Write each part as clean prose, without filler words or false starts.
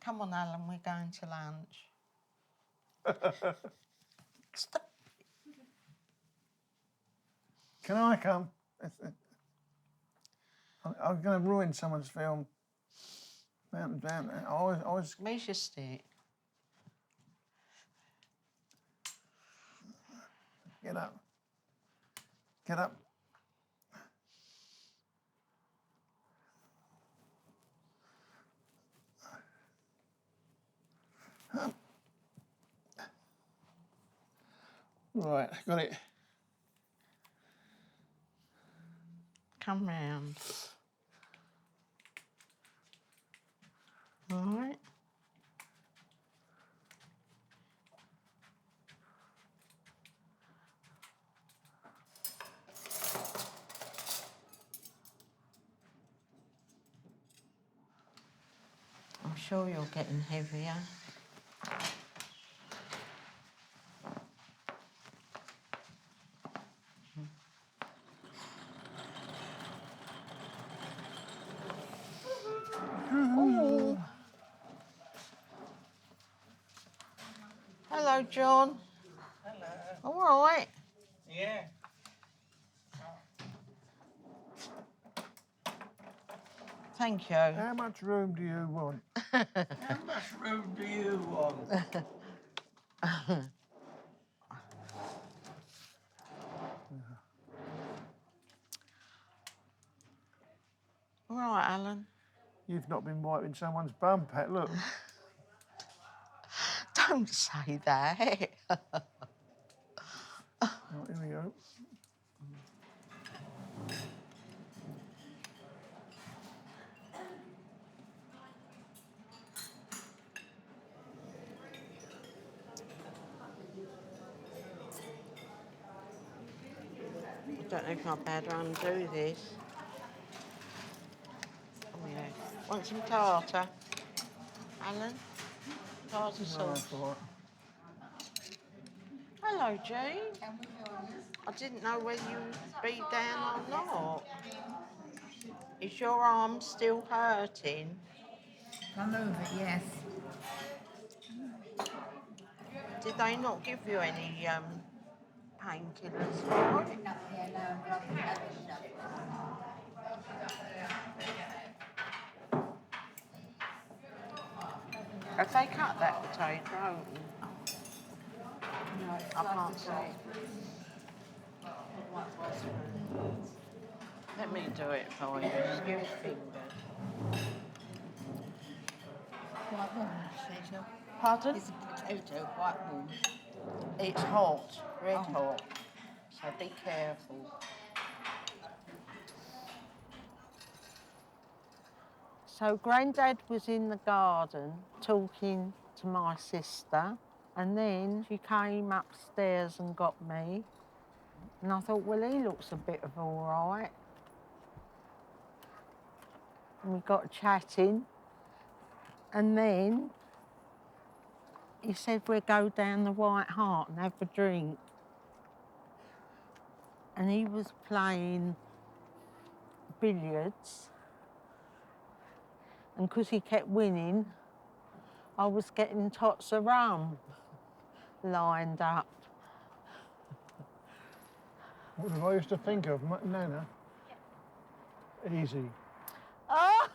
Come on, Alan, we're going to lunch. Stop. Can I come? I'm going to ruin someone's film. Down. I always... Where's your stick? Get up. Get up. Right, got it. Come round. All right. I'm sure you're getting heavier. Oh. Hello, John. Hello. All right. Yeah. Thank you. How much room do you want? How much room do you want? All right, Alan. You've not been wiping someone's bum, Pat, look. Don't say that. Right, here we go. I don't know if I'd better undo this. Oh, yeah. Want some tartar? Alan? Tartar sauce. Right. Hello, Jean. I didn't know whether you would be down or not. Is your arm still hurting? I move it, yes. Did they not give you any painkillers for it? Have they cut that potato open? No, I can't see. Let me do it for you. Just give me fingers. Quite warm, potato. Pardon? It's a potato, quite warm. It's hot, red hot. So be careful. So Grandad was in the garden talking to my sister, and then she came upstairs and got me. And I thought, well, he looks a bit of all right. And we got chatting. And then he said we'll go down the White Hart and have a drink. And he was playing billiards. And because he kept winning, I was getting tots of rum lined up. What did I used to think of? Nana? Easy. Oh!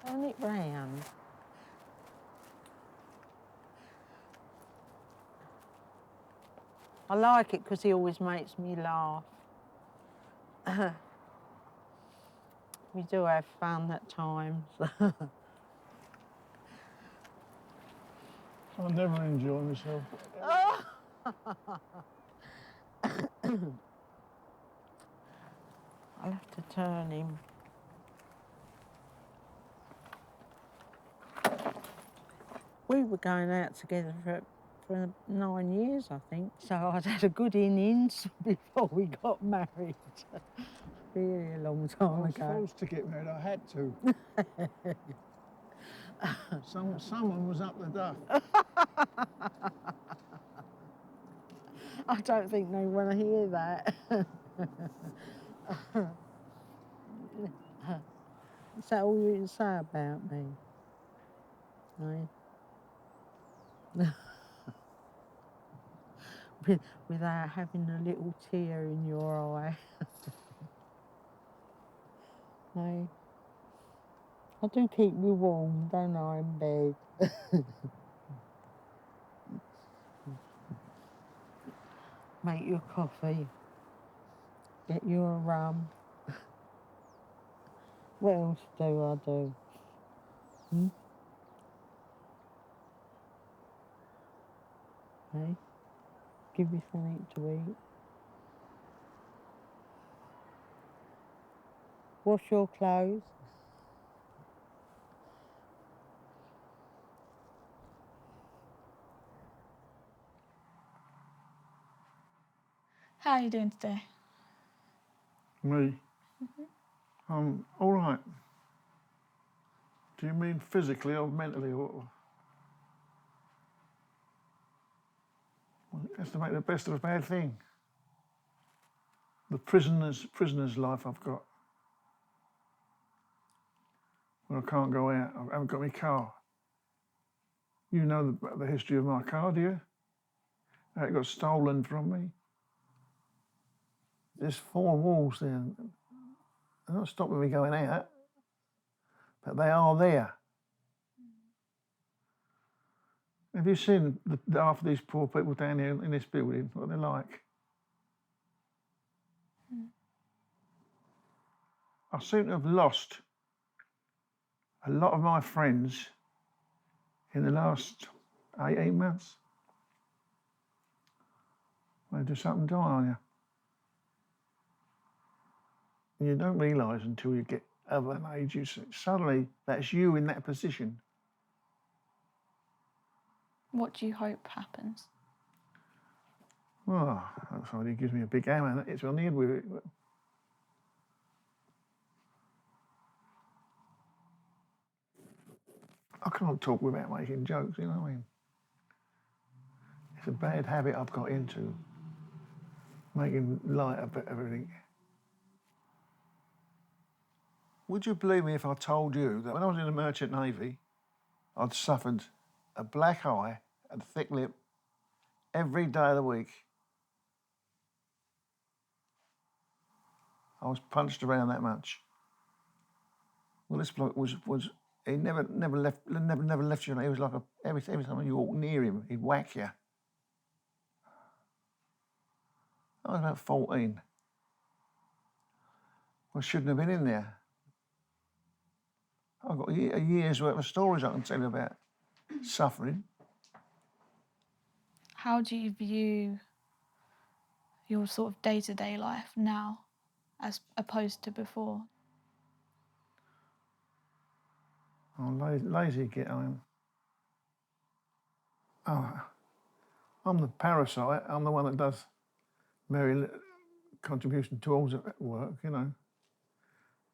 Turn it round. I like it because he always makes me laugh. We do have fun at times. I never enjoy myself. Oh! I'll have to turn him. We were going out together for 9 years, I think. So I'd had a good innings before we got married. Really a long time ago. I was forced to get married, I had to. Someone was up the duff. I don't think they want to hear that. Is that all you can say about me? No? Without having a little tear in your eye. No? I do keep you warm, don't I, in bed? Make you a coffee. Get you a rum. What else do I do? Hmm? Hey? Give you something to eat. Wash your clothes. How are you doing today? Me? I'm all right. Do you mean physically or mentally? Or... Well, it has to make the best of a bad thing. The prisoner's life I've got. When I can't go out, I haven't got my car. You know the history of my car, do you? How it got stolen from me. There's 4 walls there. They're not stopping me going out, but they are there. Have you seen half of these poor people down here in this building, what they're like? I seem to have lost a lot of my friends in the last 18 months. They just up and die on you. And you don't realise until you get of an age, suddenly that's you in that position. What do you hope happens? Oh, somebody gives me a big hammer and hits me on the head with it. But I can't talk without making jokes, you know what I mean? It's a bad habit I've got into, making light of everything. Would you believe me if I told you that when I was in the Merchant Navy, I'd suffered a black eye and a thick lip every day of the week? I was punched around that much. Well, this bloke was he never left you. He was like every time you walked near him, he'd whack you. I was about 14. I shouldn't have been in there. I've got a year's worth of stories I can tell you about suffering. How do you view your sort of day-to-day life now as opposed to before? Oh, lazy git I am. Oh, I'm the parasite. I'm the one that does very little contribution towards work, you know.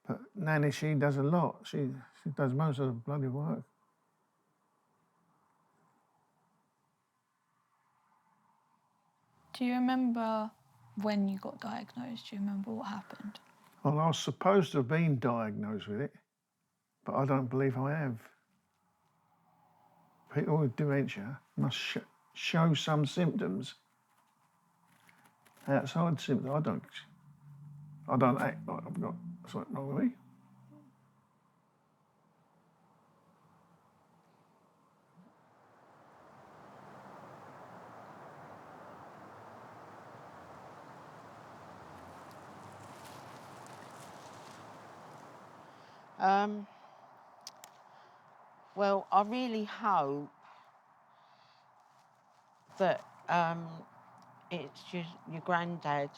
But Nanny, she does a lot. She does most of the bloody work. Do you remember when you got diagnosed? Do you remember what happened? Well, I was supposed to have been diagnosed with it, but I don't believe I have. People with dementia must show some symptoms. Outside symptoms, I don't act like I've got something wrong with me. Well, I really hope that it's your granddad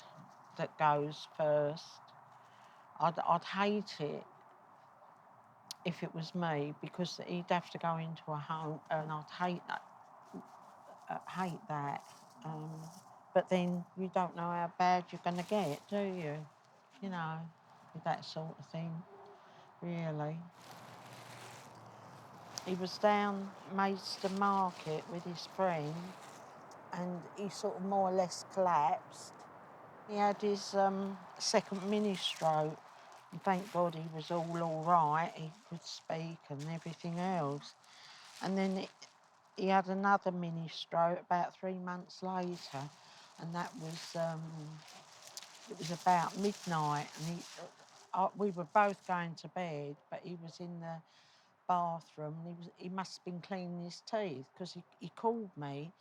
that goes first. I'd hate it if it was me, because he'd have to go into a home, and I'd hate that. But then you don't know how bad you're going to get, do you? You know, with that sort of thing, really. He was down Maidstone Market with his friend, and he sort of more or less collapsed. He had his second mini stroke. And thank God he was all right. He could speak and everything else. And then he had another mini stroke about 3 months later, and that was it was about midnight, and we were both going to bed, but he was in the bathroom, and he must have been cleaning his teeth, because he called me,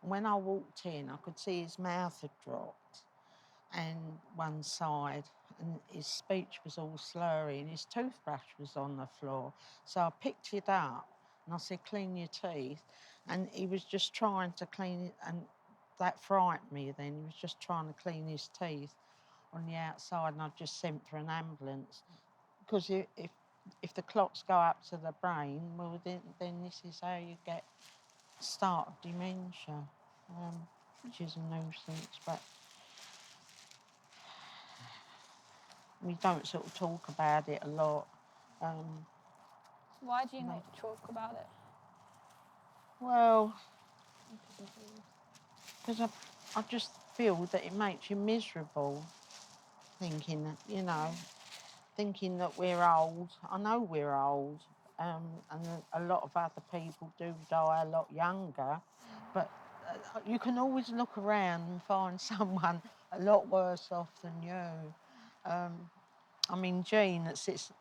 and when I walked in, I could see his mouth had dropped and one side, and his speech was all slurry, and his toothbrush was on the floor. So I picked it up and I said, clean your teeth. And he was just trying to clean it, and that frightened me then. He was just trying to clean his teeth on the outside, and I just sent for an ambulance. Because if the clots go up to the brain, well, then this is how you get start of dementia, which is a nuisance. But we don't sort of talk about it a lot. Why do you not talk about it? Well, because I just feel that it makes you miserable, thinking that, thinking that we're old. I know we're old, and a lot of other people do die a lot younger, but you can always look around and find someone a lot worse off than you. I mean, Jean that sits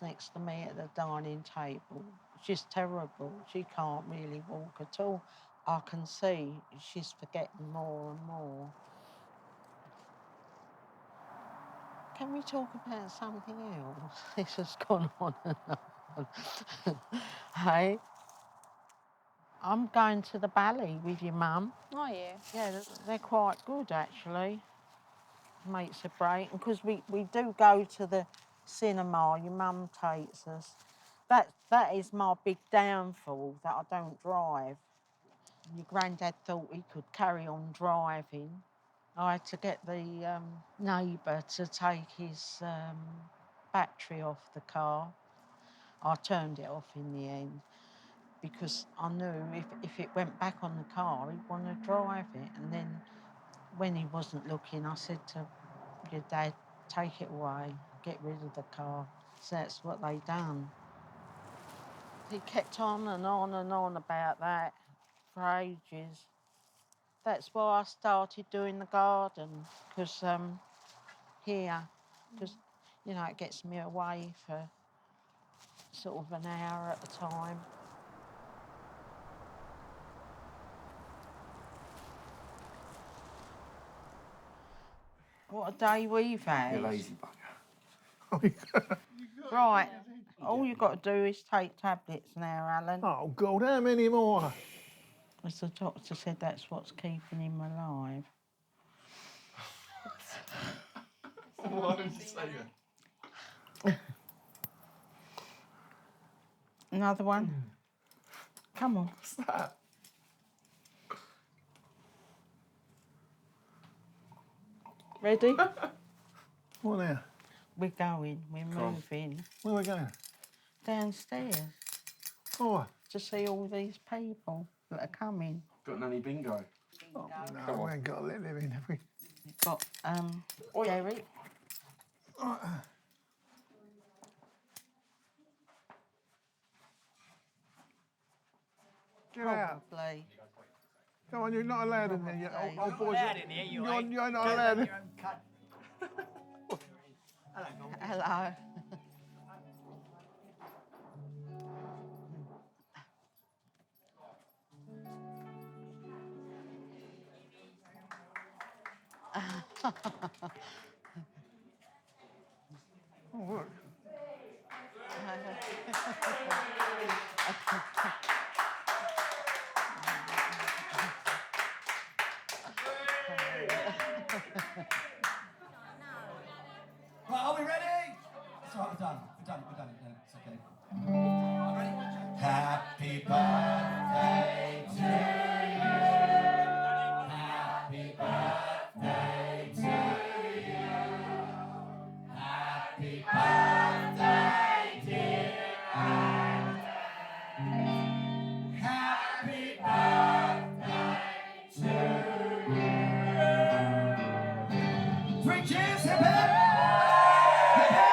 next to me at the dining table, she's terrible. She can't really walk at all. I can see she's forgetting more and more. Can we talk about something else? This has gone on and on. Hey, I'm going to the ballet with your mum. Are you? Yeah, they're quite good, actually. Makes a break. Because we do go to the cinema, your mum takes us. That is my big downfall, that I don't drive. Your granddad thought he could carry on driving. I had to get the neighbour to take his battery off the car. I turned it off in the end because I knew if it went back on the car, he'd want to drive it. And then when he wasn't looking, I said to your dad, take it away, get rid of the car. So that's what they done. He kept on and on and on about that for ages. That's why I started doing the garden, because here, because, it gets me away for sort of an hour at a time. What a day we've had. You lazy bugger. Right, all you've got to do is take tablets now, Alan. Oh, God, how many more? As the doctor said, that's what's keeping him alive. Why did you say that? Another one? Come on. What's that? Ready? What now? We're going, we're moving. Where are we going? Downstairs Oh, to see all these people that are coming. Got nanny bingo. no, we ain't got to let them in, have we? We've got Derek. Get out. Probably. Come on, you're not allowed in there yet. Probably. Old boys. Allowed in here, you ain't. You're not allowed in. Hello. Oh, look. Right, are we ready? It's all right, we're done. It's okay. Are we ready? Happy birthday to you. Happy birthday to you. Happy birthday, dear Alan. Happy birthday to you. 3 cheers, hip hip! Hip hip!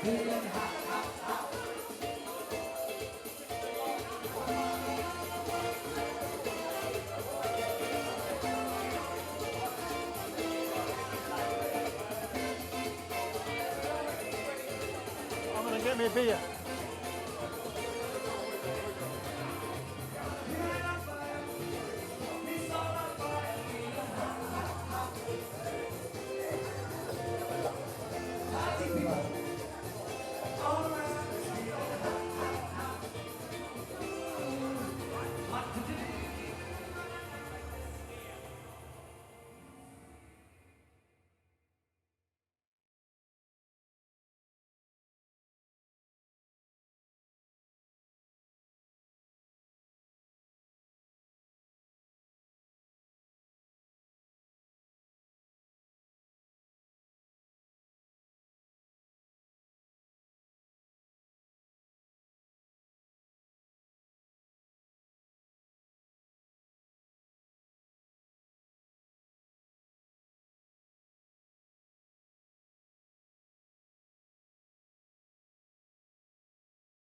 I'm going to get me a beer.